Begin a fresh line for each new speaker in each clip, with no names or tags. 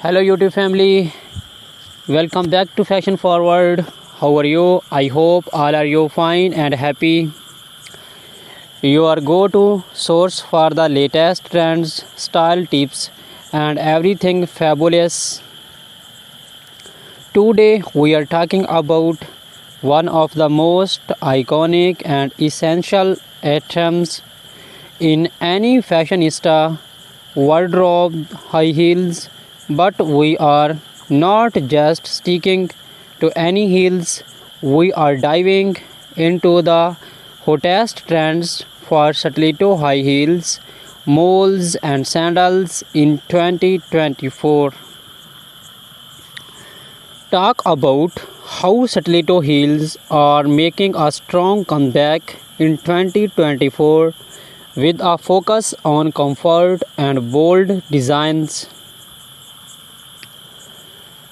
Hello YouTube family, welcome back to Fashion Forward. How are you? I hope all are you fine and happy. Your go-to source for the latest trends, style tips and everything fabulous. Today we are talking about one of the most iconic and essential items in any fashionista wardrobe, high heels. But we are not just sticking to any heels, we are diving into the hottest trends for stiletto high heels, moles, and sandals in 2024. Talk about how stiletto heels are making a strong comeback in 2024 with a focus on comfort and bold designs.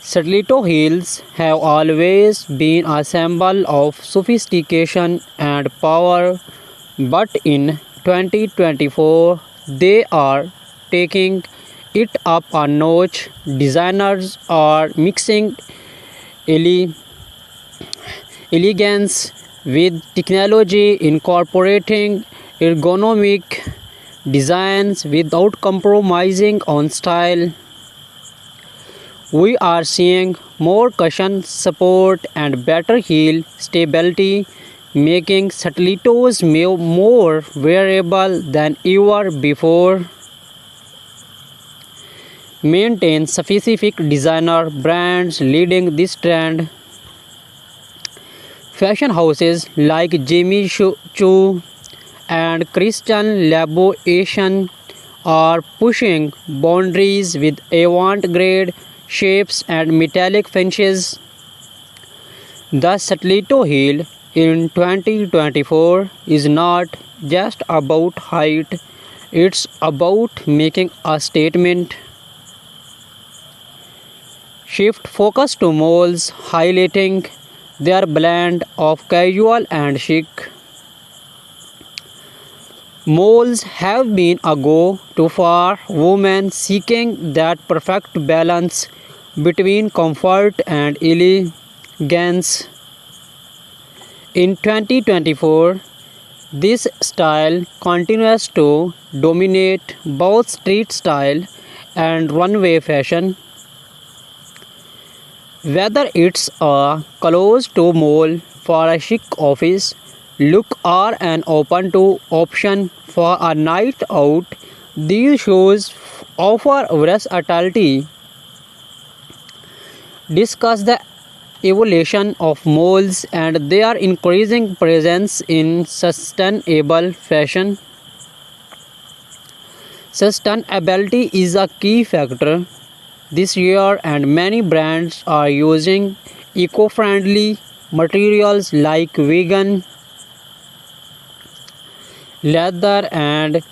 Stiletto heels have always been a symbol of sophistication and power, but in 2024 they are taking it up a notch. Designers are mixing ele- elegance with technology, incorporating ergonomic designs without compromising on style. We are seeing more cushion support and better heel stability, making stilettos more wearable than ever before. Maintain specific designer brands leading this trend. Fashion houses like Jimmy Choo and Christian Louboutin are pushing boundaries with avant-garde shapes and metallic finishes. The stiletto heel in 2024 is not just about height, it's about making a statement. Shift focus to moles, highlighting their blend of casual and chic. Moles have been a go-to for women seeking that perfect balance between comfort and elegance. In 2024, this style continues to dominate both street style and runway fashion. Whether it's a closed-toe mole for a chic office look or an open-toe option for a night out, these shoes offer versatility. Discuss the evolution of moles and their increasing presence in sustainable fashion. Sustainability is a key factor this year, and many brands are using eco-friendly materials like vegan leather and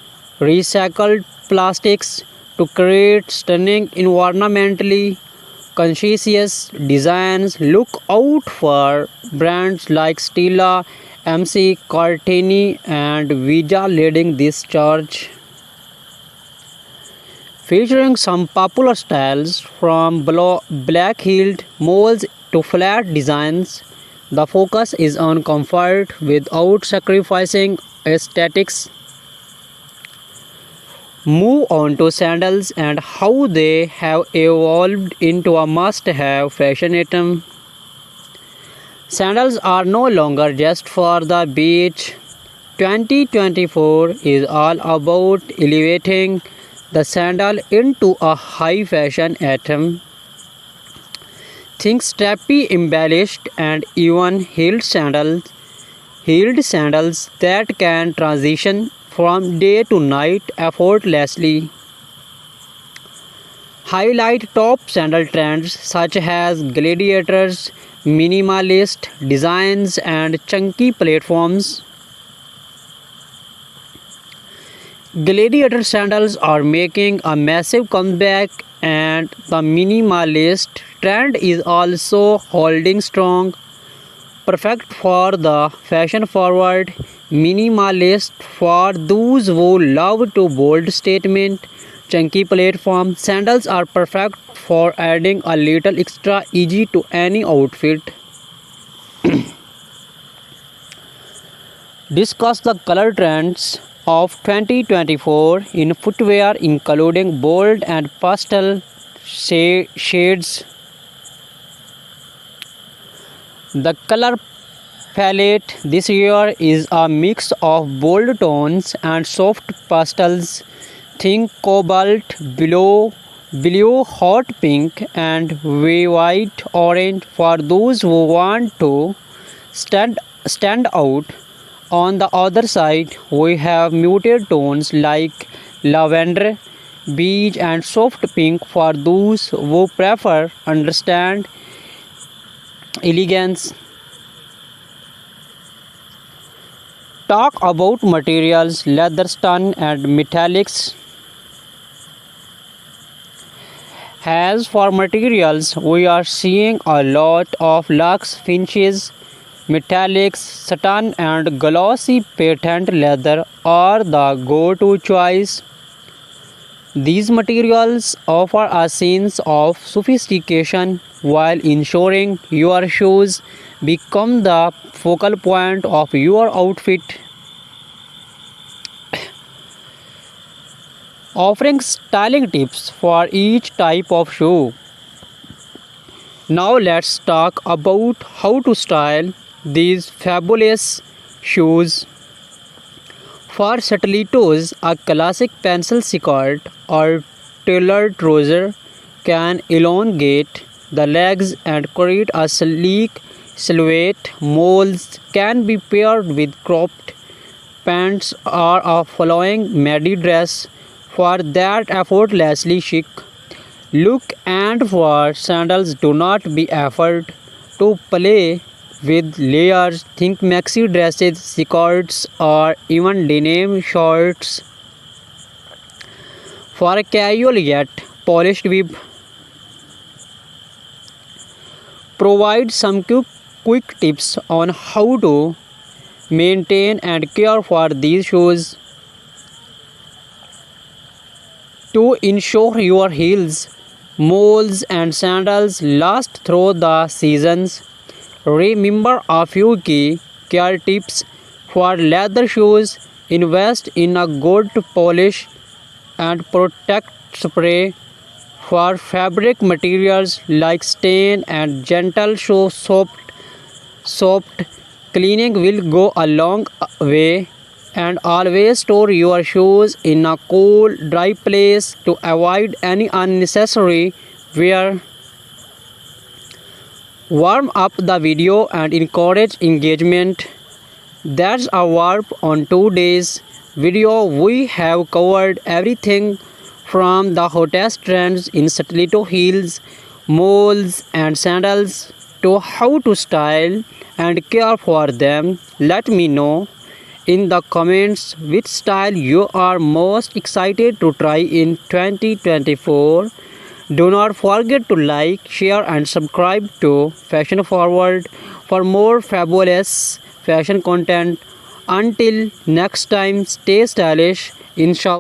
recycled plastics to create stunning environmentally conscious designs. Look out for brands like Stella, MC Cartini and Vija leading this charge, featuring some popular styles from black-heeled moles to flat designs. The focus is on comfort without sacrificing aesthetics. Move on to sandals and how they have evolved into a must-have fashion item. Sandals are no longer just for the beach. 2024 is all about elevating the sandal into a high fashion item. Think strappy, embellished, and even heeled sandals that can transition from day to night effortlessly. Highlight top sandal trends such as gladiators, minimalist designs, and chunky platforms. Gladiator sandals are making a massive comeback, and the minimalist trend is also holding strong. Perfect for the fashion forward minimalist for those who love to bold statement chunky platform. Sandals are perfect for adding a little extra easy to any outfit. Discuss the color trends of 2024 in footwear, including bold and pastel shades. The color palette this year is a mix of bold tones and soft pastels. Think cobalt, blue, hot pink, and white orange for those who want to stand out. On the other side, we have muted tones like lavender, beige, and soft pink for those who prefer understand elegance. Talk about materials, leather, stun, and metallics. As for materials, we are seeing a lot of luxe finishes. Metallics, satin, and glossy patent leather are the go-to choice. These materials offer a sense of sophistication while ensuring your shoes become the focal point of your outfit. Offering styling tips for each type of shoe. Now let's talk about how to style these fabulous shoes. For stilettos, a classic pencil skirt or tailored trouser can elongate the legs and create a sleek silhouette. Molds can be paired with cropped pants or a flowing midi dress for that effortlessly chic look. And for sandals, do not be afraid to play with layers. Think maxi dresses, skirts, or even denim shorts for a casual yet polished vibe. Provide some quick tips on how to maintain and care for these shoes to ensure your heels, moles, and sandals last through the seasons. Remember a few key care tips for leather shoes. Invest in a good polish and protect spray. For fabric materials like stain and gentle soft cleaning will go a long way. And always store your shoes in a cool, dry place to avoid any unnecessary wear. Warm up the video and encourage engagement. That's a wrap on today's video. We have covered everything from the hottest trends in stiletto heels, moles, and sandals to how to style and care for them. Let me know in the comments which style you are most excited to try in 2024. Do not forget to like, share, and subscribe to Fashion Forward for more fabulous fashion content. Until next time, stay stylish. Inshallah.